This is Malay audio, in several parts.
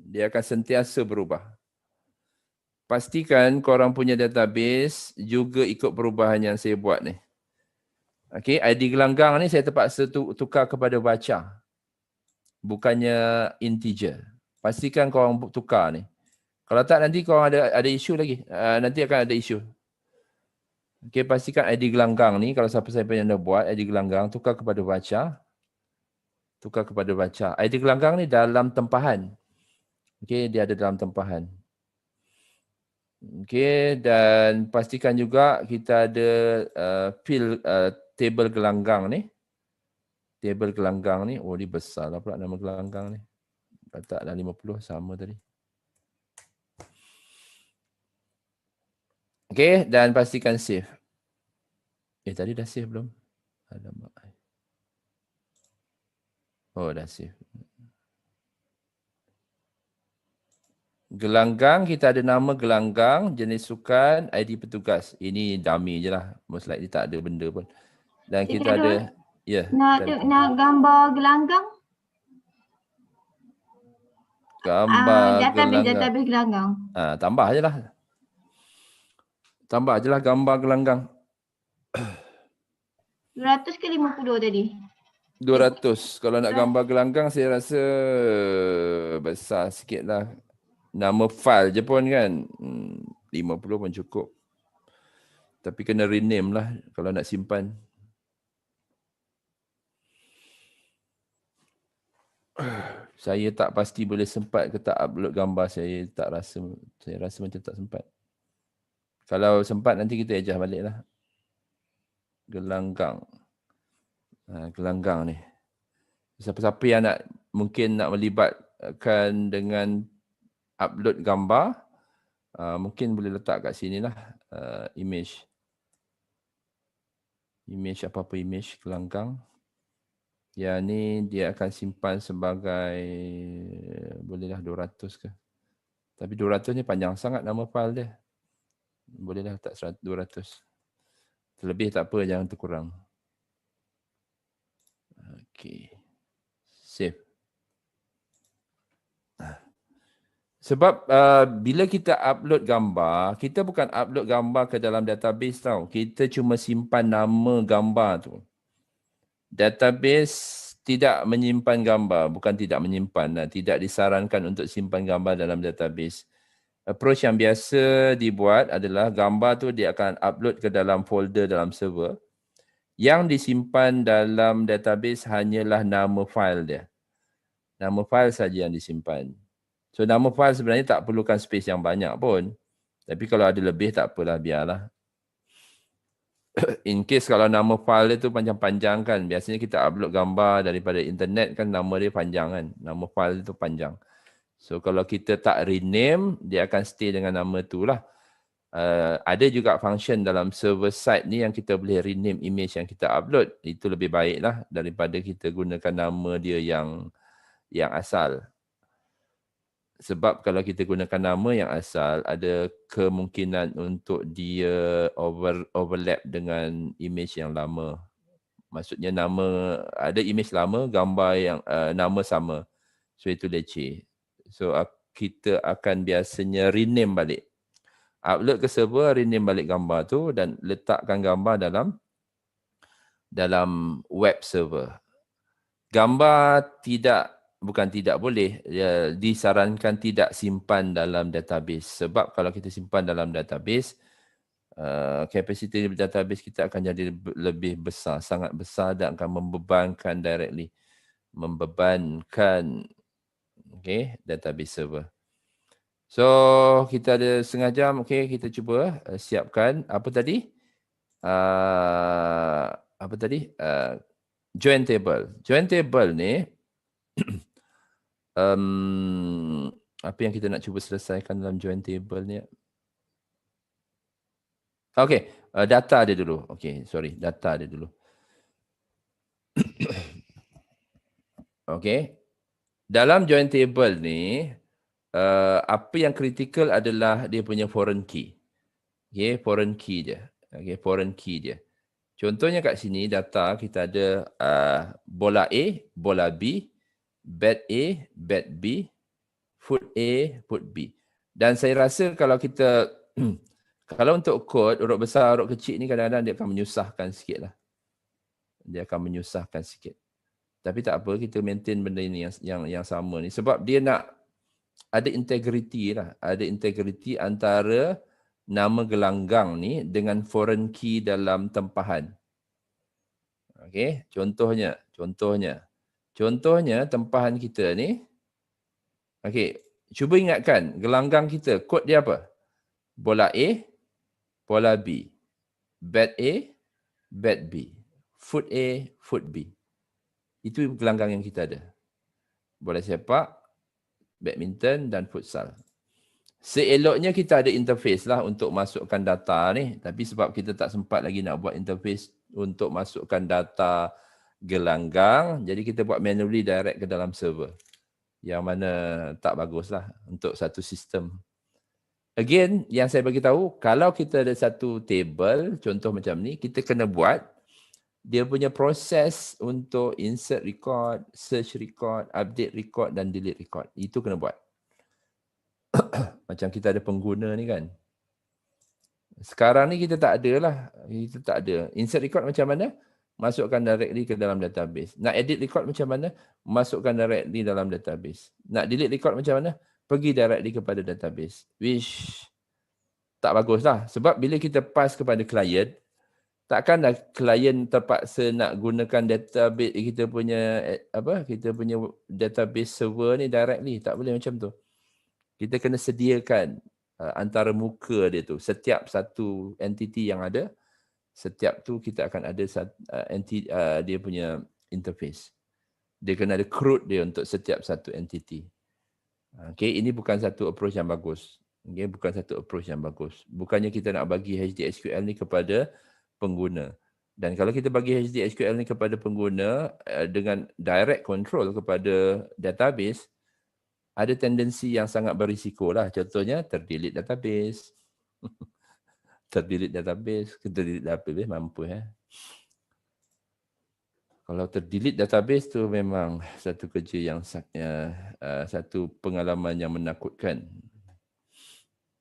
Dia akan sentiasa berubah. Pastikan korang punya database juga ikut perubahan yang saya buat ni. Okey, ID gelanggang ni saya terpaksa tukar kepada baca. Bukannya integer. Pastikan korang tukar ni. Kalau tak nanti korang ada isu lagi. Nanti akan ada isu. Okey, pastikan ID gelanggang ni, kalau siapa-siapa yang dah buat ID gelanggang, tukar kepada baca. Tukar kepada baca. ID gelanggang ni dalam tempahan. Okey, dia ada dalam tempahan. Okey, dan pastikan juga kita ada table gelanggang ni. Table gelanggang ni, oh ni besar lah pula nama gelanggang ni. Letak dah 50 sama tadi. Okey, dan pastikan save. Tadi dah save belum? Alamak. Oh, dah save. Gelanggang, kita ada nama gelanggang, jenis sukan, ID petugas. Ini dummy je lah. Most likely tak ada benda pun. Dan kita ada... Ya. Nak gambar gelanggang? Gambar database gelanggang. Tambah je lah. Tambah je lah gambar gelanggang. 200 ke 50 tadi? 200. Kalau nak gambar gelanggang saya rasa besar sikit lah. Nama file je pun kan. 50 pun cukup. Tapi kena rename lah kalau nak simpan. Saya tak pasti boleh sempat ke tak upload gambar. Saya rasa macam tak sempat. Kalau sempat nanti kita adjust balik lah. Gelanggang. Gelanggang ni. Siapa-siapa yang mungkin nak melibatkan dengan upload gambar, mungkin boleh letak kat sini lah image. Image apa-apa image gelanggang. Yang ni dia akan simpan sebagai bolehlah 200 ke. Tapi 200 ni panjang sangat nama file dia. Bolehlah letak 200. Terlebih tak apa, jangan terkurang. Okey. Save. Sebab bila kita upload gambar, kita bukan upload gambar ke dalam database tau. Kita cuma simpan nama gambar tu. Database tidak menyimpan gambar. Bukan tidak menyimpan. Tidak disarankan untuk simpan gambar dalam database. Approach yang biasa dibuat adalah gambar tu dia akan upload ke dalam folder dalam server. Yang disimpan dalam database hanyalah nama file dia. Nama file saja yang disimpan. So nama file sebenarnya tak perlukan space yang banyak pun. Tapi kalau ada lebih tak apalah, biarlah. In case kalau nama file dia tu panjang-panjang kan. Biasanya kita upload gambar daripada internet kan nama dia panjang kan. Nama file tu panjang. So kalau kita tak rename, dia akan stay dengan nama tu lah. Ada juga function dalam server side ni yang kita boleh rename image yang kita upload. Itu lebih baik lah daripada kita gunakan nama dia yang asal. Sebab kalau kita gunakan nama yang asal, ada kemungkinan untuk dia overlap dengan image yang lama. Maksudnya ada image lama, gambar yang nama sama. So itu leceh. So kita akan biasanya rename balik. Upload ke server, rename balik gambar tu dan letakkan gambar dalam web server. Gambar bukan tidak boleh, disarankan tidak simpan dalam database. Sebab kalau kita simpan dalam database, kapasiti database kita akan jadi lebih besar, sangat besar dan akan membebankan database server. So, kita ada setengah jam. Okay, kita cuba siapkan. Apa tadi? Join table. Join table ni, apa yang kita nak cuba selesaikan dalam join table ni? Okay, data dia dulu. Okay, sorry, data dia dulu. Okay, dalam join table ni, apa yang kritikal adalah dia punya foreign key. Okay, foreign key dia. Okay, foreign key dia. Contohnya kat sini data kita ada bola A, bola B, bat A, bat B, foot A, foot B. Dan saya rasa kalau kita kalau untuk kod huruf besar, huruf kecil ni kadang-kadang dia akan menyusahkan sikit lah. Dia akan menyusahkan sikit. Tapi tak apa, kita maintain benda ini yang sama ni. Sebab dia nak ada integriti lah. Ada integriti antara nama gelanggang ni dengan foreign key dalam tempahan. Okey, contohnya tempahan kita ni. Okey, cuba ingatkan gelanggang kita, kod dia apa? Bola A, bola B. Bat A, bat B. Foot A, foot B. Itu gelanggang yang kita ada. Bola sepak, badminton dan futsal. Seeloknya kita ada interface lah untuk masukkan data ni. Tapi sebab kita tak sempat lagi nak buat interface untuk masukkan data gelanggang, jadi kita buat manually direct ke dalam server. Yang mana tak bagus lah untuk satu sistem. Again, yang saya bagi tahu, kalau kita ada satu table, contoh macam ni, kita kena buat dia punya proses untuk insert record, search record, update record dan delete record. Itu kena buat. Macam kita ada pengguna ni kan. Sekarang ni kita tak ada lah. Kita tak ada. Insert record macam mana? Masukkan directly ke dalam database. Nak edit record macam mana? Masukkan directly dalam database. Nak delete record macam mana? Pergi directly kepada database. Which tak bagus lah. Sebab bila kita pass kepada klien, takkanlah klien terpaksa nak gunakan database kita punya database server ni directly. Tak boleh macam tu. Kita kena sediakan antara muka dia tu. Setiap satu entity yang ada, setiap tu kita akan ada dia punya interface. Dia kena ada CRUD dia untuk setiap satu entity. Okay, ini bukan satu approach yang bagus. Okay, bukan satu approach yang bagus. Bukannya kita nak bagi HDSQL ni kepada pengguna. Dan kalau kita bagi HDSQL ni kepada pengguna dengan direct control kepada database, ada tendensi yang sangat berisiko lah. Contohnya terdelete database. Terdelete database mampu ya. Kalau terdelete database tu memang satu kerja yang satu pengalaman yang menakutkan.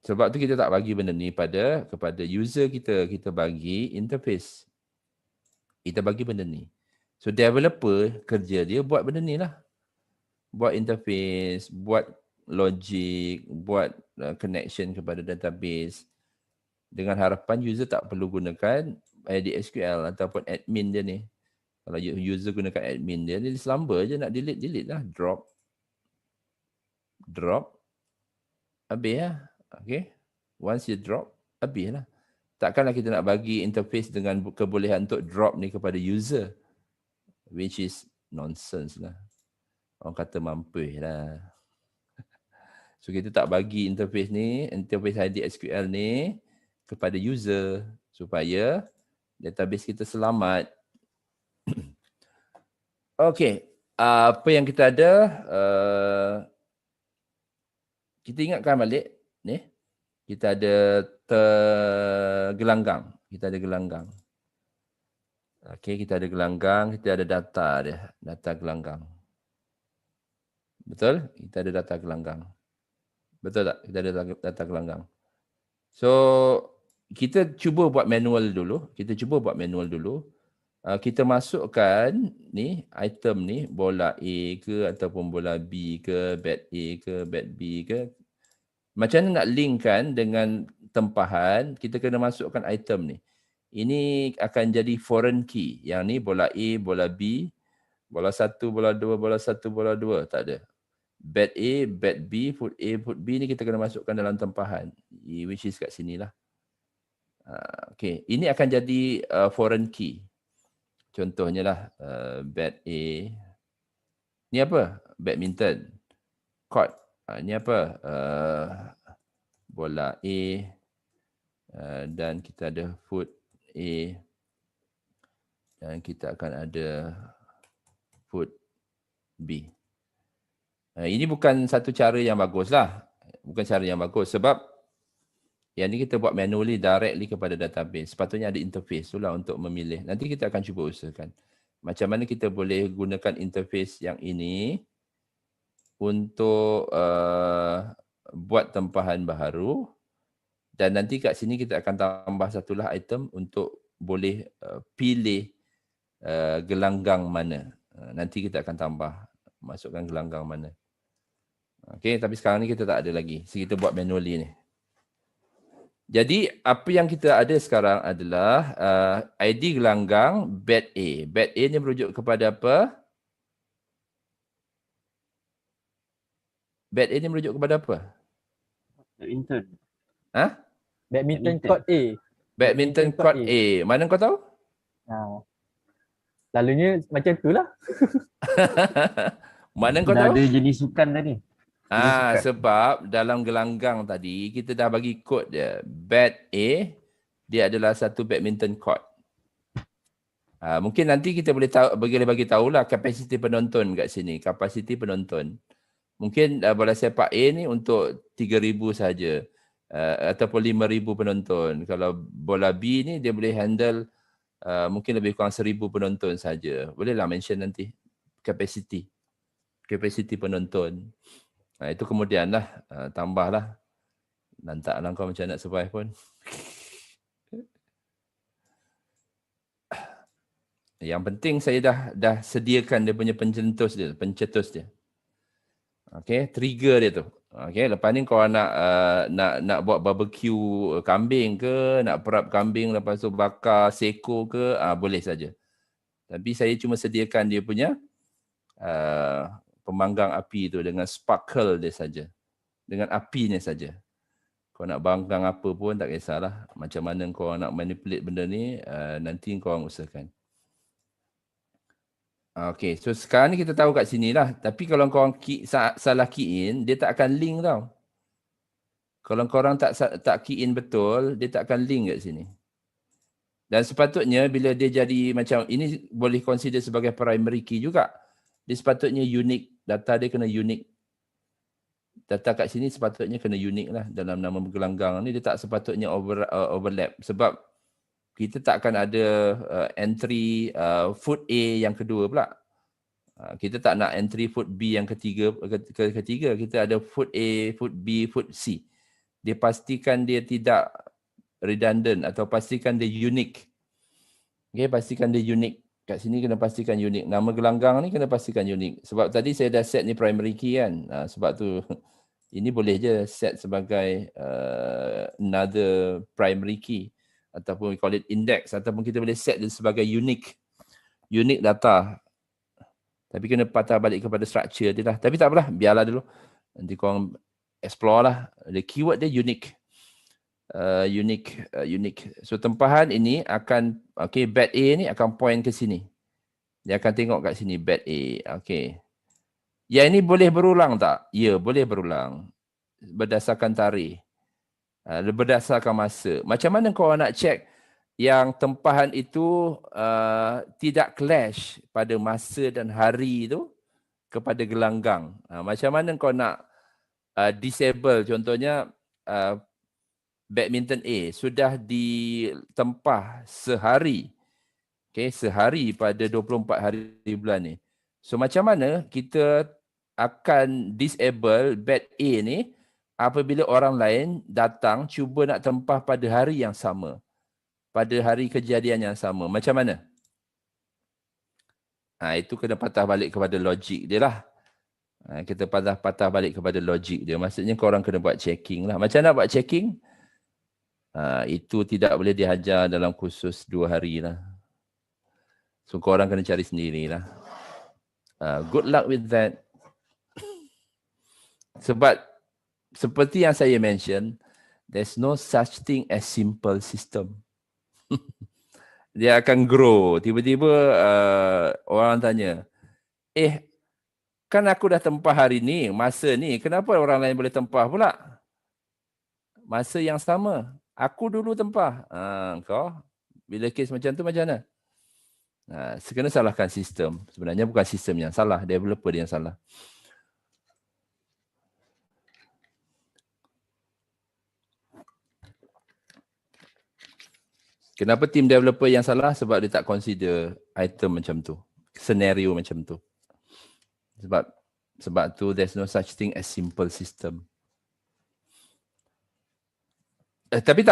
Sebab tu kita tak bagi benda ni kepada user kita. Kita bagi interface. Kita bagi benda ni. So developer kerja dia buat benda ni lah. Buat interface, buat logic, buat connection kepada database. Dengan harapan user tak perlu gunakan SQL ataupun admin dia ni. Kalau user gunakan admin dia, dia selamba je nak delete lah. Drop. Habis lah. Okay. Once you drop, habis lah. Takkanlah kita nak bagi interface dengan kebolehan untuk drop ni kepada user. Which is nonsense lah. Orang kata mampus lah. So kita tak bagi interface HDSQL ni kepada user supaya database kita selamat. Okey, apa yang kita ada, kita ingatkan balik ni. Kita ada gelanggang. Okey, kita ada gelanggang, kita ada data dia, data gelanggang. Betul? Kita ada data gelanggang. Betul tak? Kita ada data gelanggang. So, kita cuba buat manual dulu. Kita masukkan ni item ni, bola A ke ataupun bola B ke, bat A ke, bat B ke. Macam mana nak linkkan dengan tempahan, kita kena masukkan item ni. Ini akan jadi foreign key. Yang ni bola A, bola B, bola 1, bola 2, bola 1, bola 2. Tak ada. Bat A, bat B, foot A, foot B ni kita kena masukkan dalam tempahan. Which is kat sini lah. Okay. Ini akan jadi foreign key. Contohnya lah bat A. Ni apa? Badminton. Court. Ini apa? Bola A. Dan kita ada foot A. Dan kita akan ada foot B. Ini bukan satu cara yang bagus lah. Bukan cara yang bagus. Sebab yang ni kita buat manually directly kepada database. Sepatutnya ada interface tu lah untuk memilih. Nanti kita akan cuba usahakan. Macam mana kita boleh gunakan interface yang ini untuk buat tempahan baharu, dan nanti kat sini kita akan tambah satulah item untuk boleh pilih gelanggang mana. Nanti kita akan tambah, masukkan gelanggang mana. Okey, tapi sekarang ni kita tak ada lagi. So, kita buat manually ni. Jadi apa yang kita ada sekarang adalah ID gelanggang bed A. Bed A ni merujuk kepada apa? Bed A ni merujuk kepada apa? Badminton. Ha? Badminton Badminton. court A. Badminton court A. Mana kau tahu? Ha. Selalunya macam tu lah. Mana kau Dah tahu? ada jenis sukan tadi. sukan. Sebab dalam gelanggang tadi kita dah bagi kod dia. Bed A dia adalah satu badminton court. Mungkin nanti kita boleh bagi tahulah kapasiti penonton kat sini, kapasiti penonton. Mungkin bola sepak A ni untuk 3,000 saja ataupun 5,000 penonton. Kalau bola B ni dia boleh handle mungkin lebih kurang 1,000 penonton saja. Bolehlah mention nanti kapasiti penonton. Itu kemudian lah tambahlah. Lantaklah kau macam nak survive pun. Yang penting saya dah sediakan dia punya pencetus dia. Okey, trigger dia tu. Okey, lepas ni kau nak buat barbecue kambing ke, nak perap kambing lepas tu bakar seko ke, boleh saja. Tapi saya cuma sediakan dia punya pemanggang api tu dengan sparkle dia saja. Dengan apinya saja. Kau nak banggang apa pun tak kisahlah. Macam mana kau nak manipulate benda ni, nanti kau orang usahakan. Okay, so sekarang ni kita tahu kat sini lah. Tapi kalau korang salah key in, dia tak akan link tau. Kalau korang tak key in betul, dia tak akan link kat sini. Dan sepatutnya bila dia jadi macam, ini boleh consider sebagai primary key juga. Dia sepatutnya unique, data dia kena unique. Data kat sini sepatutnya kena unique lah dalam nama gelanggang ni. Dia tak sepatutnya overlap. Sebab kita tak akan ada entry food A yang kedua pula. Kita tak nak entry food B yang ketiga. Kita ada food A, food B, food C. Dia pastikan dia tidak redundant atau pastikan dia unique. Okay, pastikan dia unique. Kat sini kena pastikan unique. Nama gelanggang ni kena pastikan unique. Sebab tadi saya dah set ni primary key kan. Sebab tu ini boleh je set sebagai another primary key. Ataupun we call it index, ataupun kita boleh set dia sebagai unique data. Tapi kena patah balik kepada structure dia lah. Tapi tak apalah, biarlah dulu. Nanti korang explore lah. The keyword dia unique. Unique. So tempahan ini akan, okay, bed A ni akan point ke sini. Dia akan tengok kat sini, bed A. Okay. Yang ini boleh berulang tak? Ya, boleh berulang. Berdasarkan tarikh. Berdasarkan masa. Macam mana kau nak check yang tempahan itu tidak clash pada masa dan hari itu kepada gelanggang? Macam mana kau nak disable, contohnya badminton A sudah ditempah sehari. Okay, sehari pada 24 hari bulan ni. So macam mana kita akan disable bed A ni apabila orang lain datang cuba nak tempah pada hari yang sama. Pada hari kejadian yang sama. Macam mana? Itu kena patah balik kepada logik dia lah. Kita patah balik kepada logik dia. Maksudnya korang kena buat checking lah. Macam mana buat checking? Itu tidak boleh diajar dalam kursus 2 hari lah. So korang kena cari sendiri lah. Good luck with that. Sebab seperti yang saya mention, there's no such thing as simple system. Dia akan grow. Tiba-tiba orang tanya, kan aku dah tempah hari ni, masa ni, kenapa orang lain boleh tempah pula? Masa yang sama. Aku dulu tempah. Kau, bila kes macam tu macam mana? Kena salahkan sistem. Sebenarnya bukan sistem yang salah, developer dia yang salah. Kenapa tim developer yang salah? Sebab dia tak consider item macam tu. Senario macam tu. Sebab Sebab tu there's no such thing as simple system. Tapi tak